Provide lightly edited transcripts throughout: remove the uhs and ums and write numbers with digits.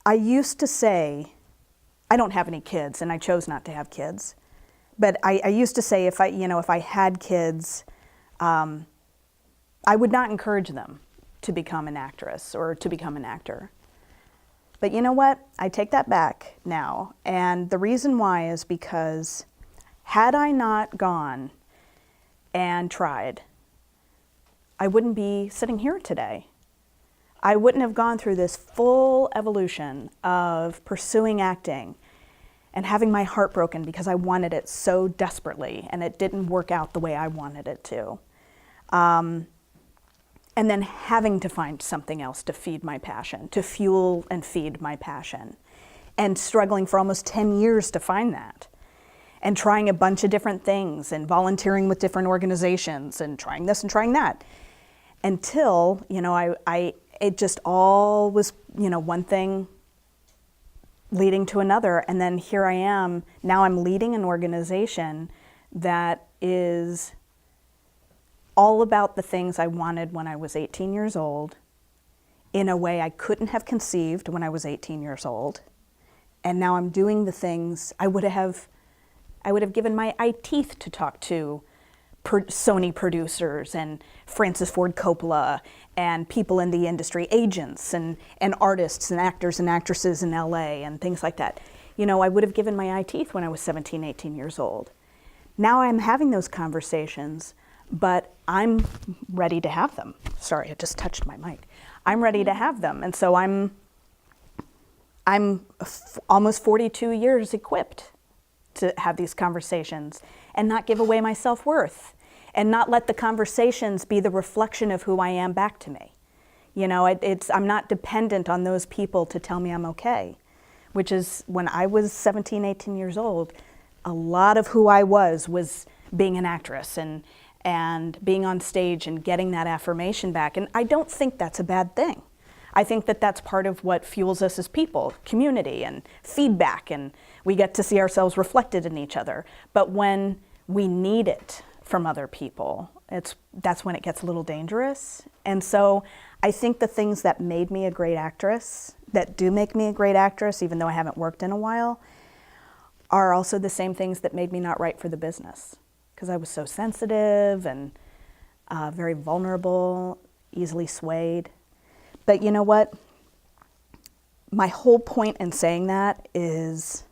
I used to say, I don't have any kids, and I chose not to have kids, but I used to say if I had kids, I would not encourage them to become an actress or to become an actor. But you know what? I take that back now, and the reason why is because had I not gone and tried, I wouldn't be sitting here today. I wouldn't have gone through this full evolution of pursuing acting and having my heart broken because I wanted it so desperately and it didn't work out the way I wanted it to. And then having to find something else to feed my passion, to fuel and feed my passion, and struggling for almost 10 years to find that. And trying a bunch of different things and volunteering with different organizations and trying this and trying that. Until, it just all was, one thing leading to another. And then here I am, now I'm leading an organization that is all about the things I wanted when I was 18 years old, in a way I couldn't have conceived when I was 18 years old. And now I'm doing the things I would have given my eye teeth to talk to Sony producers and Francis Ford Coppola and people in the industry, agents and artists and actors and actresses in LA and things like that. I would have given my eye teeth when I was 17, 18 years old. Now I'm having those conversations, but I'm ready to have them. Sorry, I just touched my mic. I'm ready to have them. And so I'm almost 42 years equipped to have these conversations and not give away my self-worth and not let the conversations be the reflection of who I am back to me. I'm not dependent on those people to tell me I'm okay, which is when I was 17, 18 years old, a lot of who I was being an actress and being on stage and getting that affirmation back. And I don't think that's a bad thing. I think that that's part of what fuels us as people, community and feedback, and we get to see ourselves reflected in each other. But when we need it from other people, that's when it gets a little dangerous. And so I think the things that made me a great actress, that do make me a great actress, even though I haven't worked in a while, are also the same things that made me not right for the business. Because I was so sensitive and very vulnerable, easily swayed. But you know what? My whole point in saying that is,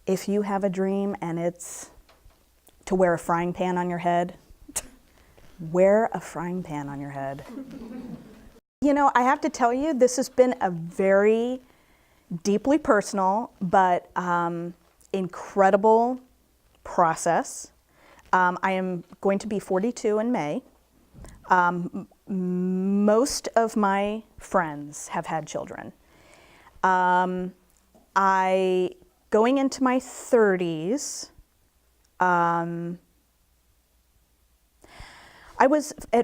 if you have a dream and it's to wear a frying pan on your head, wear a frying pan on your head. I have to tell you, this has been a very deeply personal but incredible process. I am going to be 42 in May. Most of my friends have had children. Going into my 30s, at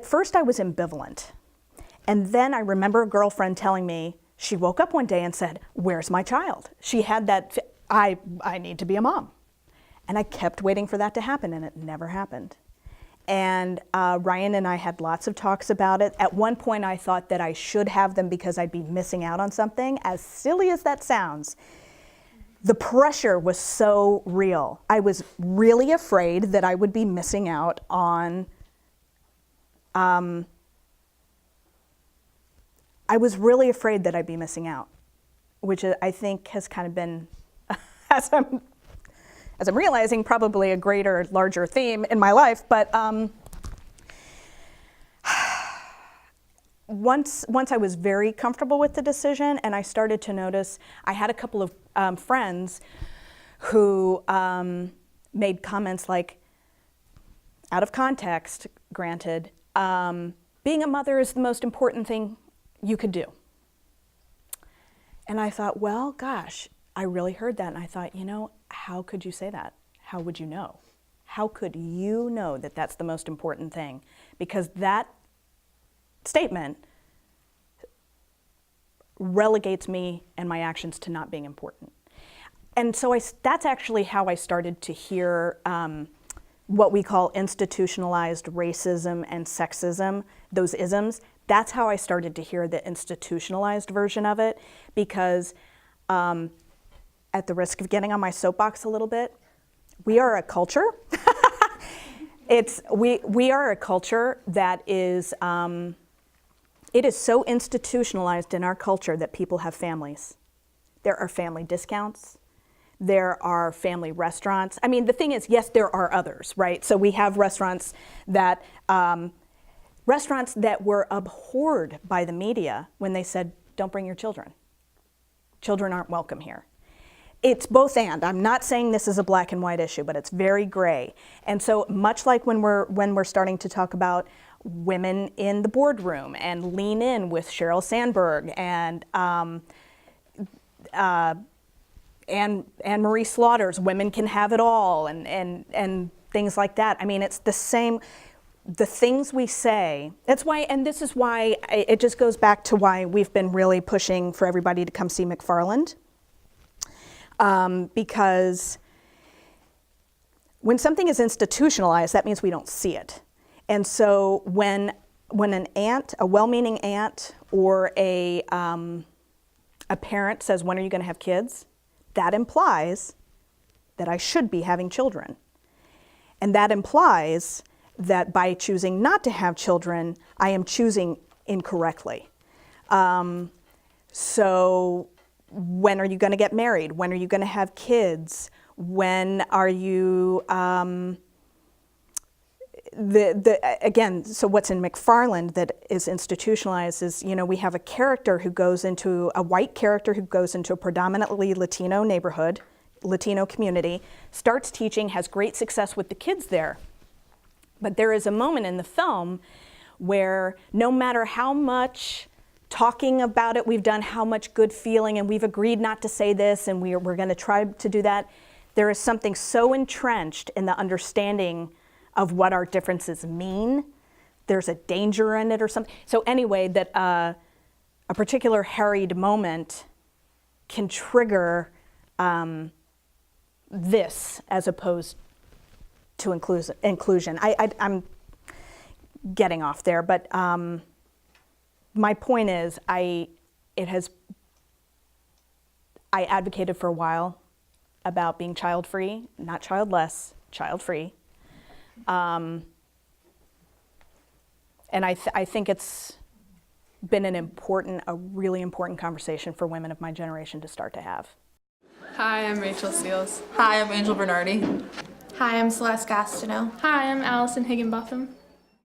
first I was ambivalent. And then I remember a girlfriend telling me, she woke up one day and said, "Where's my child?" She had that, I need to be a mom. And I kept waiting for that to happen, and it never happened. And Ryan and I had lots of talks about it. At one point, I thought that I should have them because I'd be missing out on something. As silly as that sounds, the pressure was so real. I was really afraid that I would be missing out on, I was really afraid that I'd be missing out, which I think has kind of been, as I'm realizing, probably a greater, larger theme in my life. But once I was very comfortable with the decision, and I started to notice, I had a couple of friends who made comments like, out of context, granted, being a mother is the most important thing you could do. And I thought, well, gosh, I really heard that, and I thought, how could you say that? How would you know? How could you know that that's the most important thing? Because that statement relegates me and my actions to not being important. And so that's actually how I started to hear what we call institutionalized racism and sexism, those isms, That's how I started to hear the institutionalized version of it, because at the risk of getting on my soapbox a little bit, we are a culture. We are a culture that is, it is so institutionalized in our culture that people have families. There are family discounts. There are family restaurants. I mean, the thing is, yes, there are others, right? So we have restaurants that were abhorred by the media when they said, don't bring your children. Children aren't welcome here. It's both and. I'm not saying this is a black and white issue, but it's very gray. And so much like when we're starting to talk about women in the boardroom and Lean In with Sheryl Sandberg and Marie Slaughter's Women Can Have It All and things like that. I mean, it's the same. The things we say, that's why, and this is why, it just goes back to why we've been really pushing for everybody to come see McFarland. Because when something is institutionalized, that means we don't see it. And so when an aunt, a well-meaning aunt, or a parent says, when are you going to have kids? That implies that I should be having children. And that implies that by choosing not to have children, I am choosing incorrectly. So when are you going to get married? When are you going to have kids? When are you, again, so what's in McFarland that is institutionalized is, you know, we have a character who goes into, a white character who goes into a predominantly Latino neighborhood, Latino community, starts teaching, has great success with the kids there. But there is a moment in the film where no matter how much talking about it we've done, how much good feeling, and we've agreed not to say this, and we're going to try to do that, there is something so entrenched in the understanding of what our differences mean. There's a danger in it or something. So anyway, that a particular harried moment can trigger this as opposed to inclusion. I'm getting off there, but my point is, I advocated for a while about being child-free, not childless, child-free. And I think it's been a really important conversation for women of my generation to start to have. Hi, I'm Rachel Seals. Hi, I'm Angel Bernardi. Hi, I'm Celeste Gastineau. Hi, I'm Allison Higginbotham.